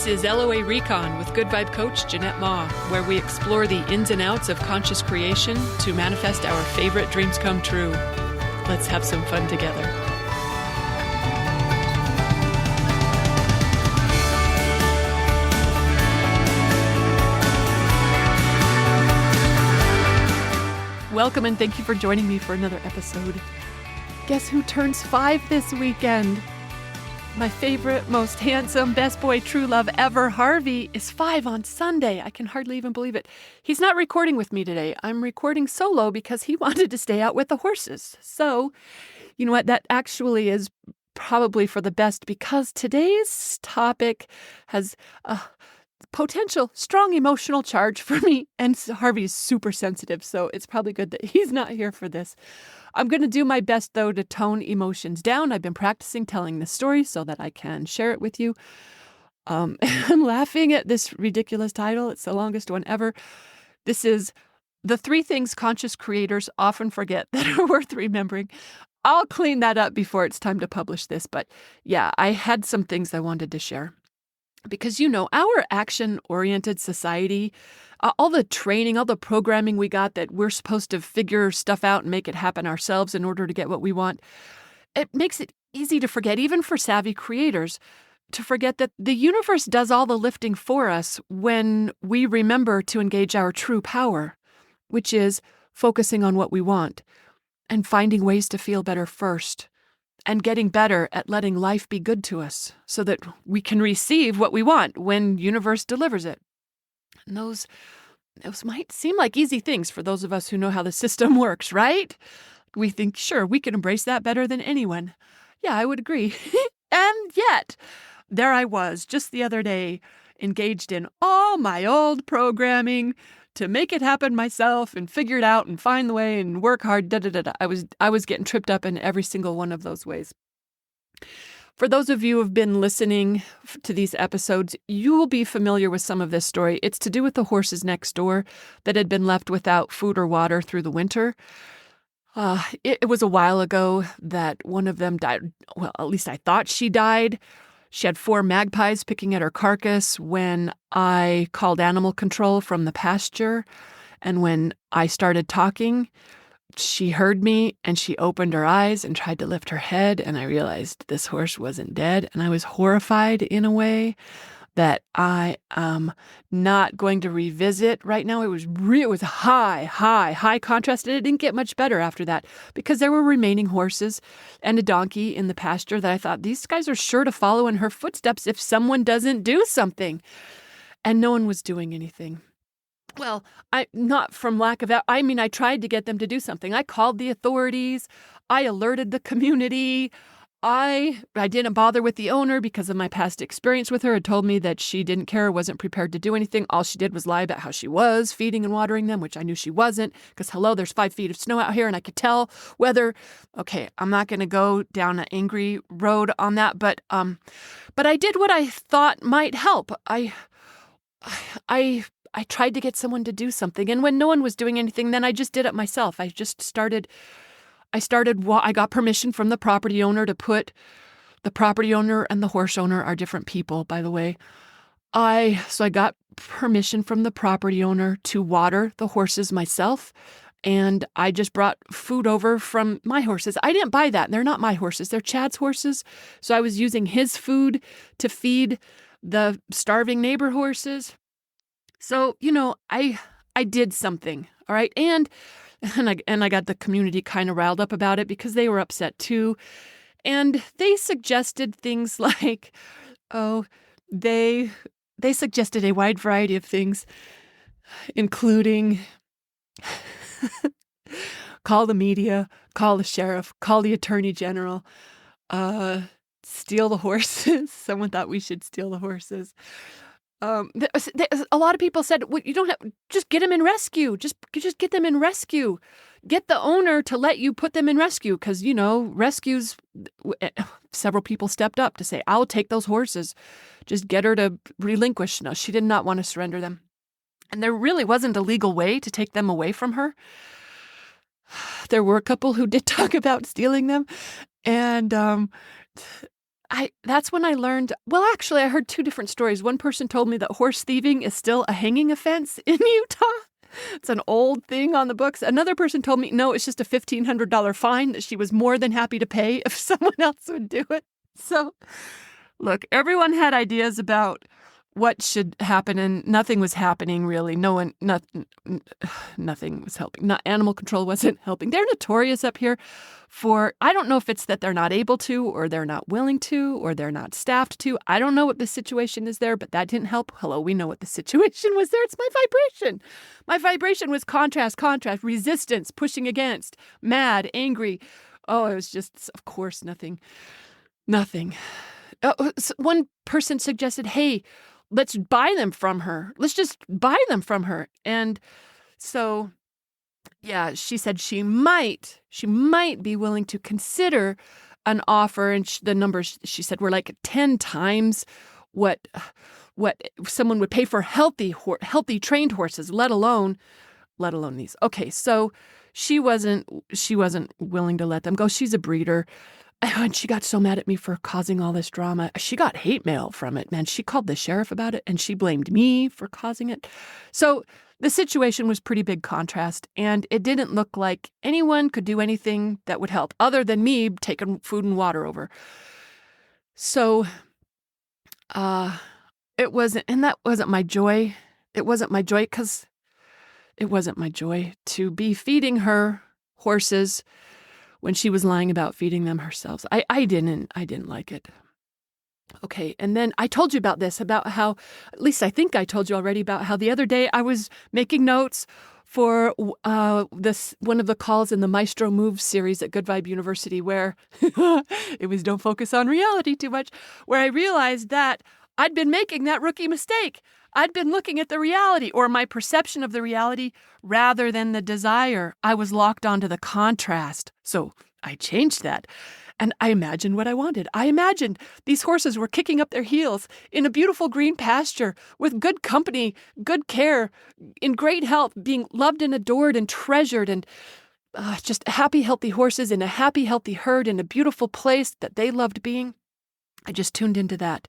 This is LOA Recon with Good Vibe Coach Jeanette Ma, where we explore the ins and outs of conscious creation to manifest our favorite dreams come true. Let's have some fun together. Welcome and thank you for joining me for another episode. Guess who turns 5 this weekend? My favorite, most handsome, best boy, true love ever, Harvey, is 5 on Sunday. I can hardly even believe it. He's not recording with me today. I'm recording solo because he wanted to stay out with the horses. So, you know what? That actually is probably for the best because today's topic has a potential strong emotional charge for me. And Harvey is super sensitive, so it's probably good that he's not here for this. I'm going to do my best, though, to tone emotions down. I've been practicing telling this story so that I can share it with you. I'm laughing at this ridiculous title. It's the longest one ever. This is the 3 things conscious creators often forget that are worth remembering. I'll clean that up before it's time to publish this. But yeah, I had some things I wanted to share. Because, you know, our action-oriented society, all the training, all the programming we got that we're supposed to figure stuff out and make it happen ourselves in order to get what we want, it makes it easy to forget, even for savvy creators, to forget that the universe does all the lifting for us when we remember to engage our true power, which is focusing on what we want and finding ways to feel better first. And getting better at letting life be good to us so that we can receive what we want when universe delivers it. And those might seem like easy things for those of us who know how the system works, right? We think, sure, we can embrace that better than anyone. Yeah, I would agree. And yet, there I was just the other day, engaged in all my old programming to make it happen myself and figure it out and find the way and work hard. I was getting tripped up in every single one of those ways. For those of you who have been listening to these episodes, you will be familiar with some of this story. It's to do with the horses next door that had been left without food or water through the winter. It was a while ago that one of them died. Well, at least I thought she died. She had 4 magpies picking at her carcass when I called animal control from the pasture. And when I started talking, she heard me and she opened her eyes and tried to lift her head. And I realized this horse wasn't dead. And I was horrified in a way that I am not going to revisit right now. It was high contrast. And it didn't get much better after that because there were remaining horses and a donkey in the pasture that I thought these guys are sure to follow in her footsteps if someone doesn't do something. And no one was doing anything. Well, not from lack of, I tried to get them to do something. I called the authorities. I alerted the community. I didn't bother with the owner because of my past experience with her. It told me that she didn't care, wasn't prepared to do anything. All she did was lie about how she was feeding and watering them, which I knew she wasn't because, hello, there's 5 feet of snow out here and I could tell whether, okay, I'm not going to go down an angry road on that, but I did what I thought might help. I tried to get someone to do something, and when no one was doing anything, then I just did it myself. I got permission from the property owner to put the property owner and the horse owner are different people, by the way. So I got permission from the property owner to water the horses myself. And I just brought food over from my horses. I didn't buy that. They're not my horses. They're Chad's horses. So I was using his food to feed the starving neighbor horses. So, you know, I did something. All right. And I got the community kind of riled up about it because they were upset too. And they suggested things like, they suggested a wide variety of things, including call the media, call the sheriff, call the attorney general, steal the horses. Someone thought we should steal the horses. A lot of people said, well, you don't have, just get them in rescue. Just get them in rescue. Get the owner to let you put them in rescue. Because, you know, rescues, several people stepped up to say, I'll take those horses. Just get her to relinquish. No, she did not want to surrender them. And there really wasn't a legal way to take them away from her. There were a couple who did talk about stealing them. And that's when I learned, well, actually, I heard two different stories. One person told me that horse thieving is still a hanging offense in Utah. It's an old thing on the books. Another person told me, no, it's just a $1,500 fine that she was more than happy to pay if someone else would do it. So, look, everyone had ideas about what should happen, and nothing was happening, really. Nothing was helping. Animal control wasn't helping. They're notorious up here for, I don't know if it's that they're not able to, or they're not willing to, or they're not staffed to. I don't know what the situation is there, but that didn't help. Hello, we know what the situation was there. It's my vibration. My vibration was contrast, resistance, pushing against, mad, angry. Oh, it was just, of course, nothing. One person suggested, hey, let's buy them from her. Let's just buy them from her. And so, yeah, she said she might be willing to consider an offer. And the numbers, she said, were like 10 times what someone would pay for healthy trained horses, let alone these. Okay, so she wasn't willing to let them go. She's a breeder. And she got so mad at me for causing all this drama. She got hate mail from it, man. She called the sheriff about it, and she blamed me for causing it. So the situation was pretty big contrast, and it didn't look like anyone could do anything that would help other than me taking food and water over. So it wasn't, and that wasn't my joy. It wasn't my joy because it wasn't my joy to be feeding her horses when she was lying about feeding them herself. I didn't like it. Okay, and then I told you about this, about how, at least I think I told you already, about how the other day I was making notes for this one of the calls in the Maestro Moves series at Good Vibe University, where it was don't focus on reality too much, where I realized that I'd been making that rookie mistake. I'd been looking at the reality, or my perception of the reality, rather than the desire. I was locked onto the contrast. So I changed that. And I imagined what I wanted. I imagined these horses were kicking up their heels in a beautiful green pasture with good company, good care, in great health, being loved and adored and treasured, and just happy, healthy horses in a happy, healthy herd in a beautiful place that they loved being. I just tuned into that.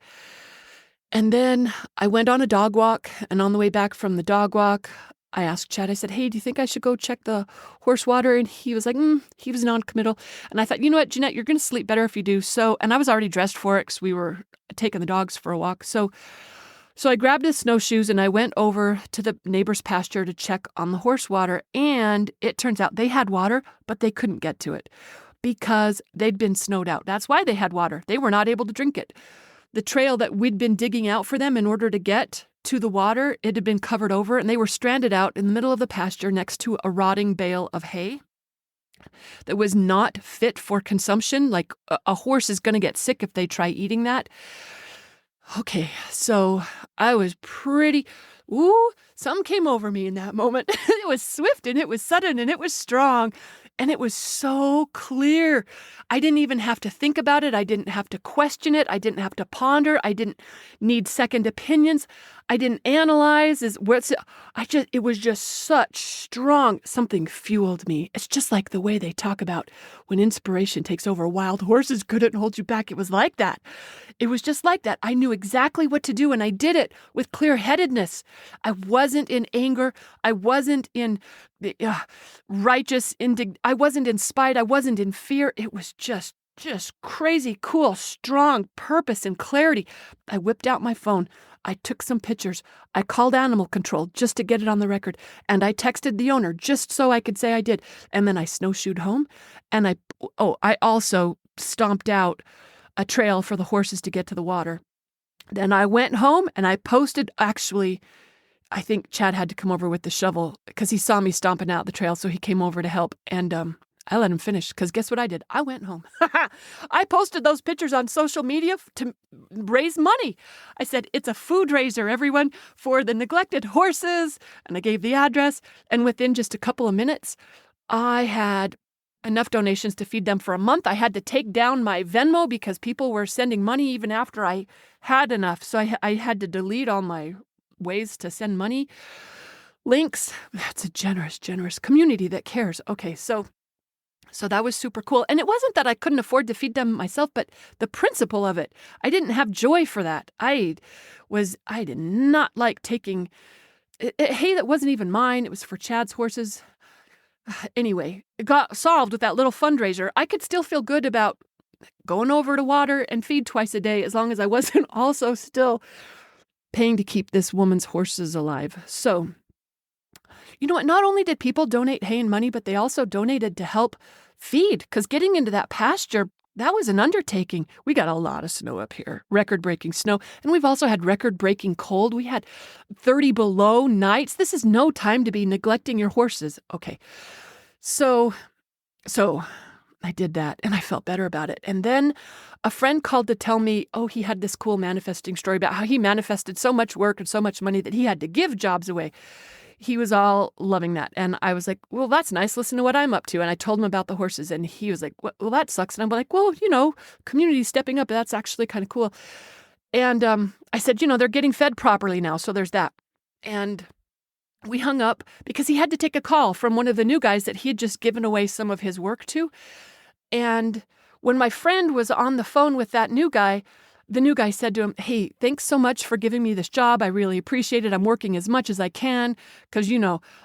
And then I went on a dog walk, and on the way back from the dog walk, I asked Chad, I said, hey, do you think I should go check the horse water? And he was like, he was non-committal. And I thought, you know what, Jeanette, you're going to sleep better if you do. So, and I was already dressed for it because we were taking the dogs for a walk. So I grabbed his snowshoes and I went over to the neighbor's pasture to check on the horse water. And it turns out they had water, but they couldn't get to it because they'd been snowed out. That's why they had water. They were not able to drink it. The trail that we'd been digging out for them in order to get to the water, it had been covered over, and they were stranded out in the middle of the pasture next to a rotting bale of hay that was not fit for consumption. Like a horse is going to get sick if they try eating that. Okay, so I was something came over me in that moment. It was swift, and it was sudden, and it was strong. And it was so clear. I didn't even have to think about it. I didn't have to question it. I didn't have to ponder. I didn't need second opinions. I didn't analyze. It was just such strong, something fueled me. It's just like the way they talk about when inspiration takes over, wild horses couldn't hold you back. It was like that. It was just like that. I knew exactly what to do, and I did it with clear-headedness. I wasn't in anger. I wasn't in righteous I wasn't in spite. I wasn't in fear. It was just crazy, cool, strong purpose and clarity. I whipped out my phone. I took some pictures. I called animal control just to get it on the record. And I texted the owner just so I could say I did. And then I snowshoed home. And I also stomped out a trail for the horses to get to the water. Then I went home and I posted, actually, I think Chad had to come over with the shovel because he saw me stomping out the trail. So he came over to help. And I let him finish because guess what I did? I went home. I posted those pictures on social media to raise money. I said, it's a food raiser, everyone, for the neglected horses. And I gave the address. And within just a couple of minutes, I had enough donations to feed them for a month. I had to take down my Venmo because people were sending money even after I had enough. So I had to delete all my ways to send money links. That's a generous community that cares. Okay, so So that was super cool. And it wasn't that I couldn't afford to feed them myself, but the principle of it, I didn't have joy for that. I did not like taking hay that wasn't even mine. It was for Chad's horses. Anyway, it got solved with that little fundraiser. I could still feel good about going over to water and feed twice a day as long as I wasn't also still paying to keep this woman's horses alive. So, you know what? Not only did people donate hay and money, but they also donated to help feed, because getting into that pasture, that was an undertaking. We got a lot of snow up here, record-breaking snow. And we've also had record-breaking cold. We had 30 below nights. This is no time to be neglecting your horses. Okay. So I did that and I felt better about it. And then a friend called to tell me, he had this cool manifesting story about how he manifested so much work and so much money that he had to give jobs away. He was all loving that. And I was like, well, that's nice. Listen to what I'm up to. And I told him about the horses. And he was like, well, that sucks. And I'm like, well, community stepping up. That's actually kind of cool. And I said, they're getting fed properly now. So there's that. And we hung up because he had to take a call from one of the new guys that he had just given away some of his work to. And when my friend was on the phone with that new guy, the new guy said to him, hey, thanks so much for giving me this job. I really appreciate it. I'm working as much as I can because,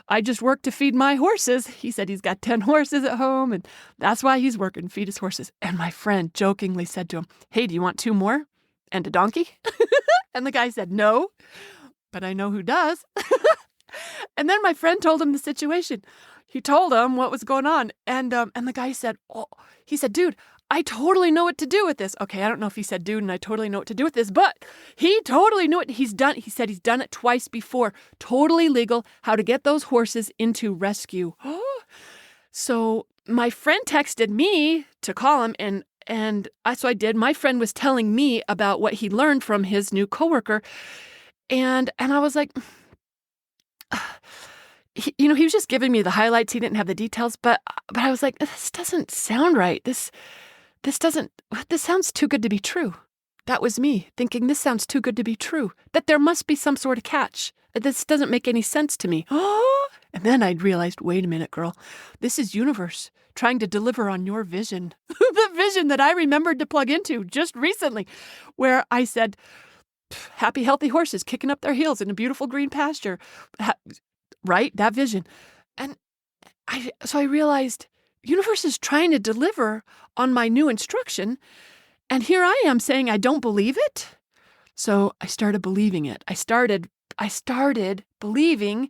I just work to feed my horses. He said he's got 10 horses at home, and that's why he's working to feed his horses. And my friend jokingly said to him, hey, do you want 2 more and a donkey? And the guy said, no, but I know who does. And then my friend told him the situation. He told him what was going on. And the guy said, dude, I totally know what to do with this. Okay, I don't know if he said, dude, and I totally know what to do with this, but he totally knew it. He said he's done it twice before. Totally legal, how to get those horses into rescue. So my friend texted me to call him, and so I did. My friend was telling me about what he learned from his new coworker. And I was like, he was just giving me the highlights. He didn't have the details, but I was like, this doesn't sound right. This sounds too good to be true. That was me thinking this sounds too good to be true, that there must be some sort of catch. This doesn't make any sense to me. And then I realized, wait a minute, girl, this is universe trying to deliver on your vision, the vision that I remembered to plug into just recently, where I said, happy, healthy horses kicking up their heels in a beautiful green pasture, right? That vision. And so I realized universe is trying to deliver on my new instruction. And here I am saying I don't believe it. So I started believing it. I started believing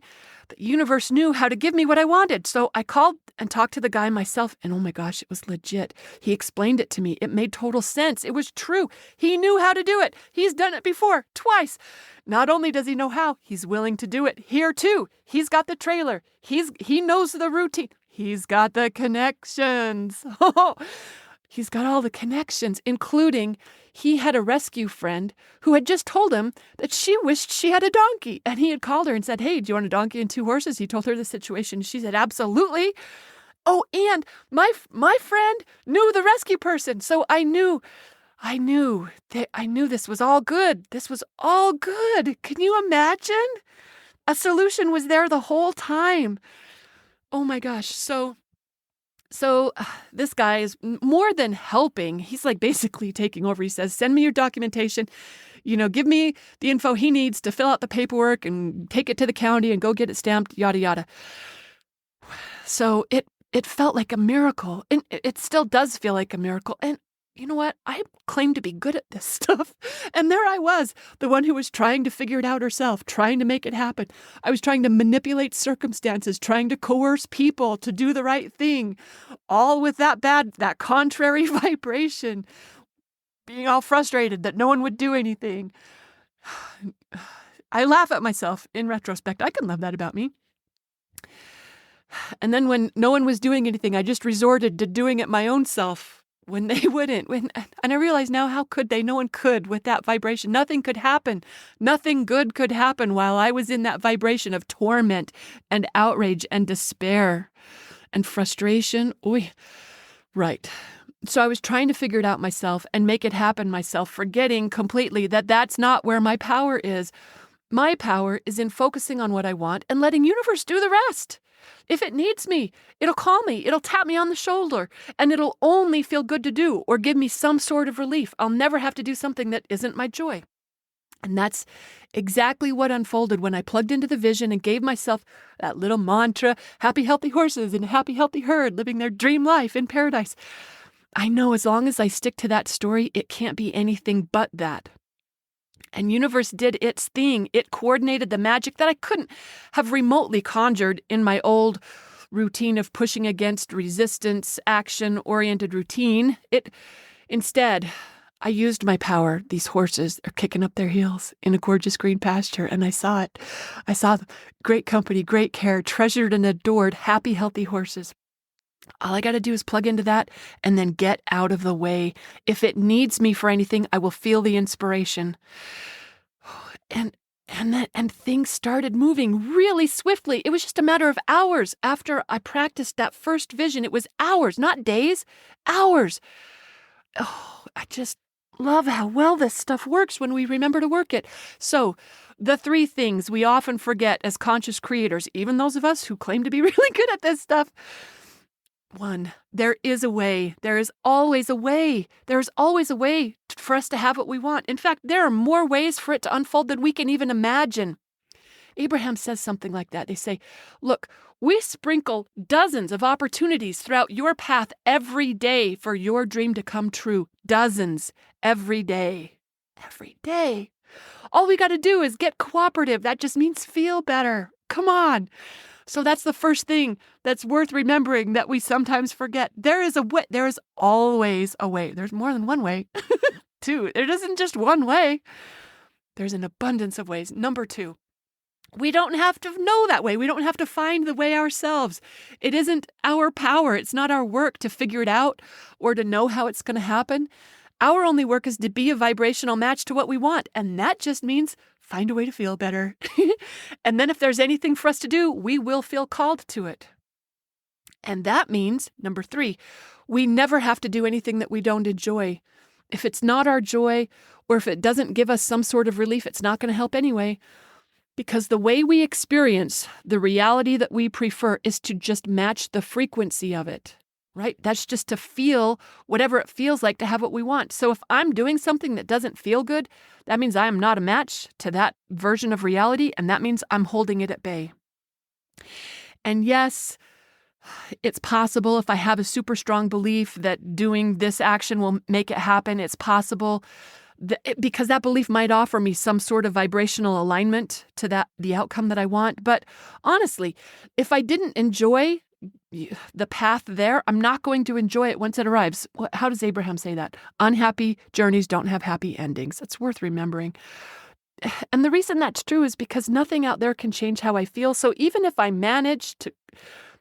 the universe knew how to give me what I wanted. So I called and talked to the guy myself, and oh my gosh, it was legit. He explained it to me. It made total sense. It was true. He knew how to do it. He's done it before, twice. Not only does he know how, he's willing to do it here too. He's got the trailer. He knows the routine. He's got the connections. He's got all the connections, including he had a rescue friend who had just told him that she wished she had a donkey. And he had called her and said, hey, do you want a donkey and 2 horses? He told her the situation. She said, absolutely. Oh, and my friend knew the rescue person. So I knew this was all good. This was all good. Can you imagine? A solution was there the whole time. Oh my gosh. So this guy is more than helping. He's like basically taking over. He says, send me your documentation, give me the info he needs to fill out the paperwork and take it to the county and go get it stamped, yada, yada. So it felt like a miracle, and it still does feel like a miracle. And you know what? I claim to be good at this stuff. And there I was, the one who was trying to figure it out herself, trying to make it happen. I was trying to manipulate circumstances, trying to coerce people to do the right thing, all with that contrary vibration, being all frustrated that no one would do anything. I laugh at myself in retrospect. I can love that about me. And then when no one was doing anything, I just resorted to doing it my own self. When they wouldn't, and I realize now, how could they? No one could with that vibration. Nothing could happen. Nothing good could happen while I was in that vibration of torment and outrage and despair and frustration. Oy. Right. So I was trying to figure it out myself and make it happen myself, forgetting completely that that's not where my power is. My power is in focusing on what I want and letting universe do the rest. If it needs me, it'll call me, it'll tap me on the shoulder, and it'll only feel good to do or give me some sort of relief. I'll never have to do something that isn't my joy. And that's exactly what unfolded when I plugged into the vision and gave myself that little mantra, happy, healthy horses and a happy, healthy herd living their dream life in paradise. I know as long as I stick to that story, it can't be anything but that. And universe did its thing. It coordinated the magic that I couldn't have remotely conjured in my old routine of pushing against resistance, action-oriented routine. Instead, I used my power. These horses are kicking up their heels in a gorgeous green pasture, and I saw it. I saw great company, great care, treasured and adored, happy, healthy horses. All I got to do is plug into that and then get out of the way. If it needs me for anything, I will feel the inspiration. And things started moving really swiftly. It was just a matter of hours after I practiced that first vision. It was hours, not days, hours. Oh, I just love how well this stuff works when we remember to work it. So, the 3 things we often forget as conscious creators, even those of us who claim to be really good at this stuff. 1, there is a way. There is always a way. There is always a way for us to have what we want. In fact, there are more ways for it to unfold than we can even imagine. Abraham says something like that. They say, look, we sprinkle dozens of opportunities throughout your path every day for your dream to come true. Dozens every day. Every day. All we got to do is get cooperative. That just means feel better. Come on. So that's the first thing that's worth remembering that we sometimes forget. There is a way. There is always a way. There's more than one way. 2, there isn't just one way. There's an abundance of ways. Number 2, we don't have to know that way. We don't have to find the way ourselves. It isn't our power. It's not our work to figure it out or to know how it's going to happen. Our only work is to be a vibrational match to what we want. And that just means find a way to feel better. And then if there's anything for us to do, we will feel called to it. And that means, number 3, we never have to do anything that we don't enjoy. If it's not our joy, or if it doesn't give us some sort of relief, it's not going to help anyway. Because the way we experience the reality that we prefer is to just match the frequency of it, right? That's just to feel whatever it feels like to have what we want. So if I'm doing something that doesn't feel good, that means I am not a match to that version of reality, and that means I'm holding it at bay. And yes, it's possible if I have a super strong belief that doing this action will make it happen. It's possible because that belief might offer me some sort of vibrational alignment to the outcome that I want. But honestly, if I didn't enjoy the path there, I'm not going to enjoy it once it arrives. How does Abraham say that? Unhappy journeys don't have happy endings. That's worth remembering. And the reason that's true is because nothing out there can change how I feel. So even if I manage to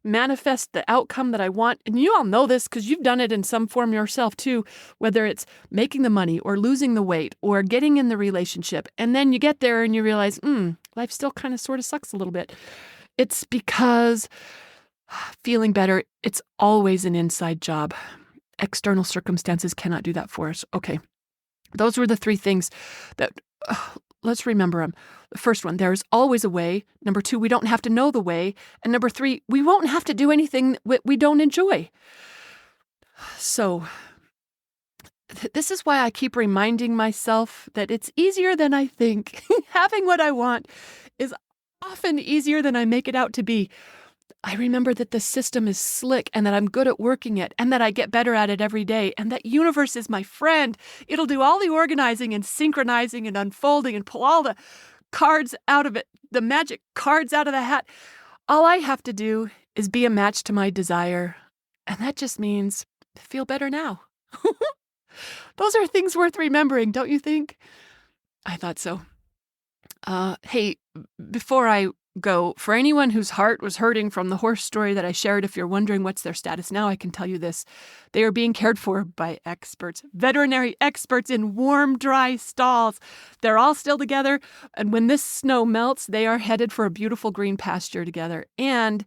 manifest the outcome that I want, and you all know this because you've done it in some form yourself too, whether it's making the money or losing the weight or getting in the relationship, and then you get there and you realize, life still kind of sort of sucks a little bit. It's because feeling better, it's always an inside job. External circumstances cannot do that for us. Okay, those were the 3 things that, let's remember them. The first one, there is always a way. Number 2, we don't have to know the way. And number 3, we won't have to do anything we don't enjoy. So this is why I keep reminding myself that it's easier than I think. Having what I want is often easier than I make it out to be. I remember that the system is slick and that I'm good at working it and that I get better at it every day and that universe is my friend. It'll do all the organizing and synchronizing and unfolding and pull all the cards out of it, the magic cards out of the hat. All I have to do is be a match to my desire. And that just means feel better now. Those are things worth remembering, don't you think? I thought so. Hey, before I go, for anyone whose heart was hurting from the horse story that I shared, if you're wondering what's their status now, I can tell you this. They are being cared for by experts, veterinary experts in warm, dry stalls. They're all still together, and when this snow melts, they are headed for a beautiful green pasture together. And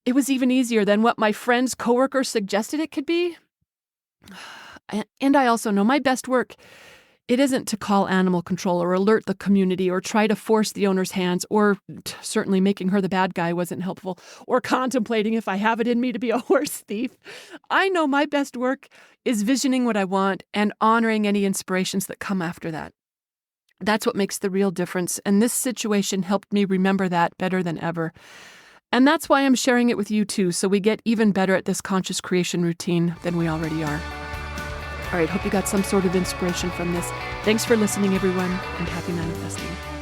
it was even easier than what my friend's coworker suggested it could be. And I also know my best work It isn't to call animal control or alert the community or try to force the owner's hands, or certainly making her the bad guy wasn't helpful, or contemplating if I have it in me to be a horse thief. I know my best work is visioning what I want and honoring any inspirations that come after that. That's what makes the real difference, and this situation helped me remember that better than ever. And that's why I'm sharing it with you too, so we get even better at this conscious creation routine than we already are. All right, hope you got some sort of inspiration from this. Thanks for listening, everyone, and happy manifesting.